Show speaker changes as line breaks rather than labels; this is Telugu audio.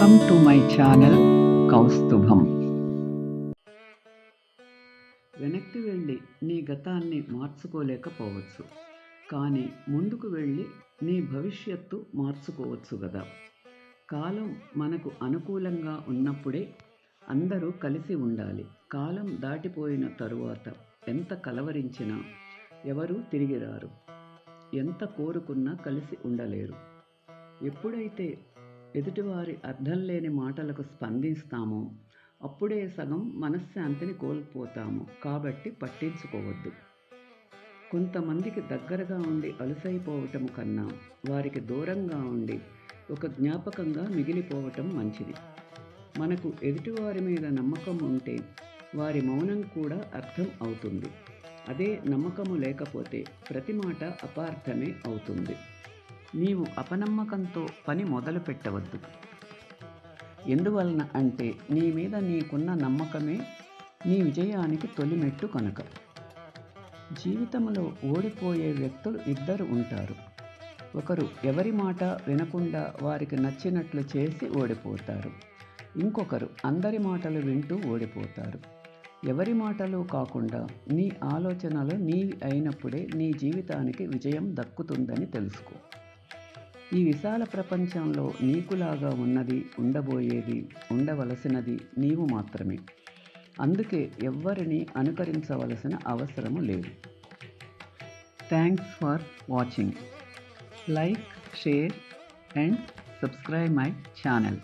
Welcome to my channel Kaustubham. వెనక్కి వెళ్ళి నీ గతాన్ని మార్చుకోలేకపోవచ్చు, కానీ ముందుకు వెళ్ళి నీ భవిష్యత్తు మార్చుకోవచ్చు కదా. కాలం మనకు అనుకూలంగా ఉన్నప్పుడే అందరూ కలిసి ఉండాలి. కాలం దాటిపోయిన తరువాత ఎంత కలవరించినా ఎవరూ తిరిగి రారు. ఎంత కోరుకున్నా కలిసి ఉండలేరు. ఎప్పుడైతే ఎదుటివారి అర్థం లేని మాటలకు స్పందిస్తామో అప్పుడే సగం మనశ్శాంతిని కోల్పోతాము. కాబట్టి పట్టించుకోవద్దు. కొంతమందికి దగ్గరగా ఉండి అలుసైపోవటం కన్నా వారికి దూరంగా ఉండి ఒక జ్ఞాపకంగా మిగిలిపోవటం మంచిది. మనకు ఎదుటివారి మీద నమ్మకం ఉంటే వారి మౌనం కూడా అర్థం అవుతుంది. అదే నమ్మకము లేకపోతే ప్రతి మాట అపార్థమే అవుతుంది. నీవు అపనమ్మకంతో పని మొదలు పెట్టవద్దు. ఎందువలన అంటే నీ మీద నీకున్న నమ్మకమే నీ విజయానికి తొలిమెట్టు కనుక. జీవితంలో ఓడిపోయే వ్యక్తులు ఇద్దరు ఉంటారు. ఒకరు ఎవరి మాట వినకుండా వారికి నచ్చినట్లు చేసి ఓడిపోతారు. ఇంకొకరు అందరి మాటలు వింటూ ఓడిపోతారు. ఎవరి మాటలు కాకుండా నీ ఆలోచనలు నీవి అయినప్పుడే నీ జీవితానికి విజయం దక్కుతుందని తెలుసుకో. ఈ విశాల ప్రపంచంలో నీకులాగా ఉన్నది, ఉండబోయేది, ఉండవలసినది నీవు మాత్రమే. అందుకే ఎవ్వరిని అనుకరించవలసిన అవసరము లేదు. Thanks for watching. Like, share and subscribe my channel.